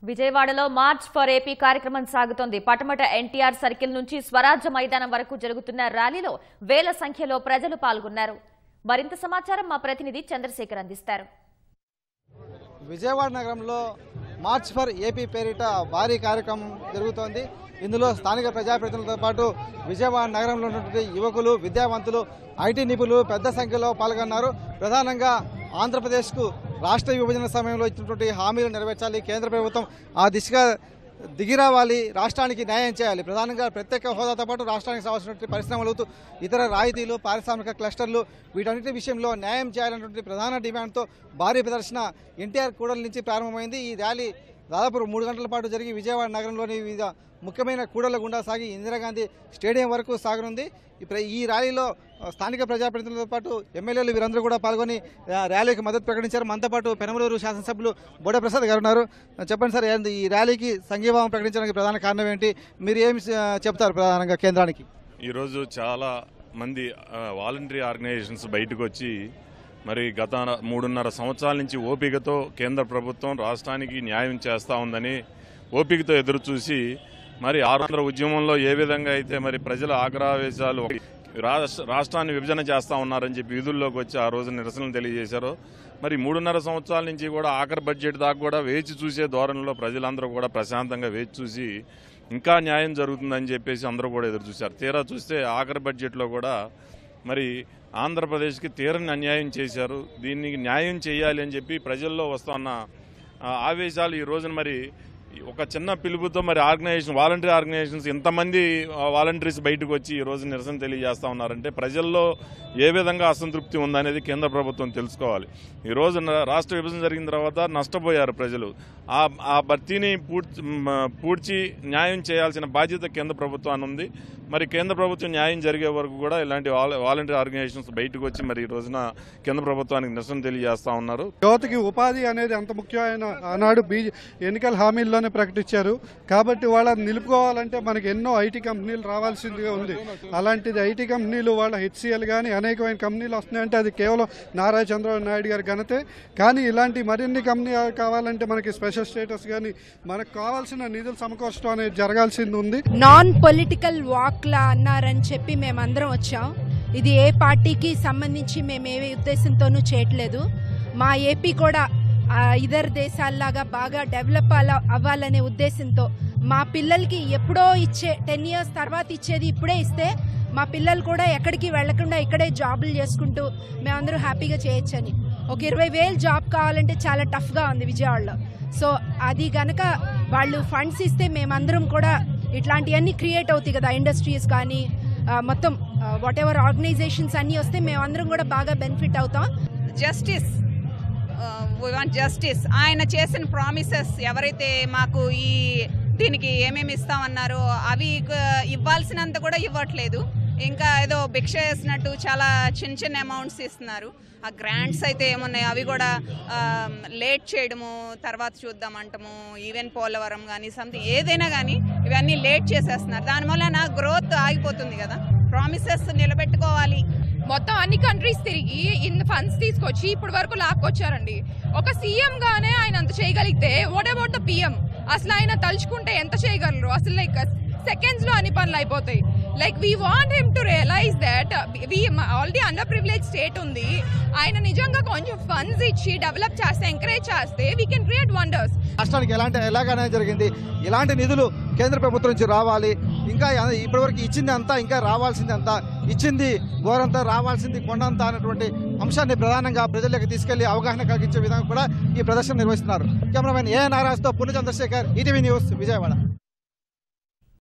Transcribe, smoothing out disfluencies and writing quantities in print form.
విజయవాడలో March for AP కార్యక్రమం సాగుతోంది. పటమట ఎన్టీఆర్ సర్కిల్ నుంచి స్వరాజ్య మైదానం వరకు జరుగుతున్న ర్యాలీలో వేల సంఖ్యలో ప్రజలు పాల్గొన్నారు. మరింత సమాచారం మా ప్రతినిధి చంద్రశేఖర్ అందిస్తారు. విజయవాడ నగరంలో మార్చ్ ఫర్ ఏపీ పేరిట భారీ కార్యక్రమం జరుగుతోంది. ఇందులో స్థానిక ప్రజాప్రతినిధులతో పాటు విజయవాడ నగరంలో ఉన్నటువంటి యువకులు, విద్యావంతులు, ఐటీ నిపుణులు పెద్ద సంఖ్యలో పాల్గొన్నారు. ప్రధానంగా ఆంధ్రప్రదేశ్కు రాష్ట్ర విభజన సమయంలో ఇచ్చినటువంటి హామీలు నెరవేర్చాలి, కేంద్ర ప్రభుత్వం ఆ దిశగా దిగిరావాలి, రాష్ట్రానికి న్యాయం చేయాలి. ప్రధానంగా ప్రత్యేక హోదాతో పాటు రాష్ట్రానికి కావాల్సినటువంటి పరిశ్రమలు, ఇతర రాయితీలు, పారిశ్రామిక క్లస్టర్లు వీటన్నిటి విషయంలో న్యాయం చేయాలన్నటువంటి ప్రధాన డిమాండ్తో భారీ ప్రదర్శన ఎన్టీఆర్ కూడలి నుంచి ప్రారంభమైంది. ఈ ర్యాలీ దాదాపు 3 గంటల పాటు జరిగి విజయవాడ నగరంలోని వివిధ ముఖ్యమైన కూడళ్ల గుండా సాగి ఇందిరాగాంధీ స్టేడియం వరకు సాగనుంది. ఈ ర్యాలీలో స్థానిక ప్రజాప్రతినిధులతో పాటు ఎమ్మెల్యేలు వీరందరూ కూడా పాల్గొని ర్యాలీకి మద్దతు ప్రకటించారు. మనతో పాటు పెనమలూరు శాసనసభ్యులు బోడప్రసాద్ గారు ఉన్నారు. చెప్పండి సార్, ఈ ర్యాలీకి సంఘీభావం ప్రకటించడానికి ప్రధాన కారణం ఏంటి? మీరు ఏమి చెప్తారు ప్రధానంగా కేంద్రానికి? ఈరోజు చాలా మంది వాలంటరీ ఆర్గనైజేషన్స్ బయటకు వచ్చి మరి గత 3.5 సంవత్సరాల నుంచి ఓపికతో కేంద్ర ప్రభుత్వం రాష్ట్రానికి న్యాయం చేస్తూ ఉందని ఓపికతో ఎదురు చూసి మరి ఆంధ్ర ఉద్యమంలో ఏ విధంగా అయితే మరి ప్రజల ఆగ్రహావేశాలు రాష్ట్రాన్ని విభజన చేస్తూ ఉన్నారని చెప్పి వీధుల్లోకి వచ్చి ఆ రోజు నిరసనలు తెలియజేశారు. మరి 3.5 సంవత్సరాల నుంచి కూడా ఆఖరి బడ్జెట్ దాకా కూడా వేచి చూసే ధోరణిలో ప్రజలందరూ కూడా ప్రశాంతంగా వేచి చూసి ఇంకా న్యాయం జరుగుతుందని చెప్పేసి అందరూ కూడా ఎదురు చూశారు. తీరా చూస్తే ఆఖరి బడ్జెట్లో కూడా మరి ఆంధ్రప్రదేశ్కి తీరని అన్యాయం చేశారు. దీనికి న్యాయం చేయాలి అని చెప్పి ప్రజల్లో వస్తున్న ఆవేశాలు ఈ రోజున మరి ఒక చిన్న పిలుపుతో మరి వాలంటరీ ఆర్గనైజేషన్స్ ఇంతమంది వాలంటీర్స్ బయటకు వచ్చి ఈ రోజు నిరసన తెలియజేస్తా ఉన్నారంటే ప్రజల్లో ఏ విధంగా అసంతృప్తి ఉందనేది కేంద్ర ప్రభుత్వం తెలుసుకోవాలి. ఈ రోజు రాష్ట్ర విభజన జరిగిన తర్వాత నష్టపోయారు ప్రజలు. ఆ భర్తీని పూడ్చి న్యాయం చేయాల్సిన బాధ్యత కేంద్ర ప్రభుత్వాన్ని ఉంది. మరి కేంద్ర ప్రభుత్వం న్యాయం జరిగే వరకు కూడా ఇలాంటి వాలంటరీ ఆర్గనైజేషన్స్ బయటకు వచ్చి మరి ఈ రోజున కేంద్ర ప్రభుత్వానికి నిరసన తెలియజేస్తా ఉన్నారు. యువతకి ఉపాధి అనేది అంత ముఖ్యమైన ఆనాడు ఎన్నికల హామీల్లోనే ప్రకటించారు. కాబట్టి వాళ్ళని నిలుపుకోవాలంటే మనకి ఎన్నో ఐటీ కంపెనీలు రావాల్సిందిగా ఉంది. అలాంటిది ఐటీ కంపెనీలు వాళ్ళ హెచ్సిఎల్ కానీ అనేకమైన కంపెనీలు వస్తున్నాయంటే అది కేవలం నారా చంద్రబాబు నాయుడు గారి ఘనతే. కానీ ఇలాంటి మరిన్ని కంపెనీలు కావాలంటే మనకి స్పెషల్ స్టేటస్ కానీ మనకు కావాల్సిన నిధులు సమకూర్చడం అనేది జరగాల్సింది ఉంది. నాన్ పొలిటికల్ వాక్లా అన్నారని చెప్పి మేమందరం వచ్చాం. ఇది ఏ పార్టీకి సంబంధించి మేము ఏ ఉద్దేశంతోనూ చేయట్లేదు. మా ఏపీ కూడా ఇతర దేశాల్లాగా బాగా డెవలప్ అవ్వాలనే ఉద్దేశంతో మా పిల్లలకి ఎప్పుడో 10 years తర్వాత ఇచ్చేది ఇప్పుడే ఇస్తే మా పిల్లలు కూడా ఎక్కడికి వెళ్లకుండా ఇక్కడే జాబులు చేసుకుంటూ మేమందరూ హ్యాపీగా చేయొచ్చని. ఒక 20,000 జాబ్ కావాలంటే చాలా టఫ్గా ఉంది విజయవాడలో. సో అది గనక వాళ్ళు ఫండ్స్ ఇస్తే మేమందరం కూడా ఇట్లాంటివన్నీ క్రియేట్ అవుతాయి కదా, ఇండస్ట్రీస్ కానీ మొత్తం వాట్ ఎవర్ ఆర్గనైజేషన్స్ అన్నీ వస్తే మేమందరం కూడా బాగా బెనిఫిట్ అవుతాం. Justice, we want justice. ఆయన చేసిన ప్రామిసెస్ ఎవరైతే మాకు దీనికి ఏమేమి ఇస్తామన్నారో అవి ఇవ్వాల్సినంత కూడా ఇవ్వట్లేదు. ఇంకా ఏదో భిక్ష వేసినట్టు చాలా చిన్న అమౌంట్స్ ఇస్తున్నారు. ఆ గ్రాంట్స్ అయితే ఏమున్నాయి అవి కూడా లేట్ చేయడము, తర్వాత చూద్దామంటాము. ఈవెన్ పోలవరం కానీ సంథింగ్ ఏదైనా కానీ ఇవన్నీ లేట్ చేసేస్తున్నారు. దానివల్ల నా గ్రోత్ ఆగిపోతుంది కదా. ప్రామిసెస్ నిలబెట్టుకోవాలి. మొత్తం అన్ని కంట్రీస్ తిరిగి ఇన్ని ఫండ్స్ తీసుకొచ్చి ఇప్పటి వరకు లాక్కొచ్చారండి. ఒక సీఎం గానే ఆయన అంత చేయగలిగితే వాట్ అబౌట్ ద పిఎం? అసలు ఆయన తలుచుకుంటే ఎంత చేయగలరు? అసలు లైక్ సెకండ్స్ లో అన్ని పనులు అయిపోతాయి. Like we want him to realise that already under privilege state ఉంది. ఆయన నిజంగా కొంచెం ఫండ్స్ ఇచ్చి డెవలప్ చేస్తే, ఎంకరేజ్ చేస్తే వీ కెన్ క్రియేట్ వండర్స్. రాష్ట్రానికి ఎలాగనే జరిగింది, ఇలాంటి నిధులు కేంద్ర ప్రభుత్వం నుంచి రావాలి. ఇంకా ఇప్పటివరకు ఇచ్చింది అంతా, ఇంకా రావాల్సింది అంతా, ఇచ్చింది గోరంతా, రావాల్సింది కొండంతా అన్నటువంటి అంశాన్ని ప్రధానంగా ప్రజలకు తీసుకెళ్లి అవగాహన కలిగించే విధంగా కూడా ఈ ప్రదర్శన నిర్వహిస్తున్నారు. కెమెరామెన్ ఏ నారాజ్తో పుణ్య చంద్రశేఖర్, ఈటీవీ న్యూస్, విజయవాడ.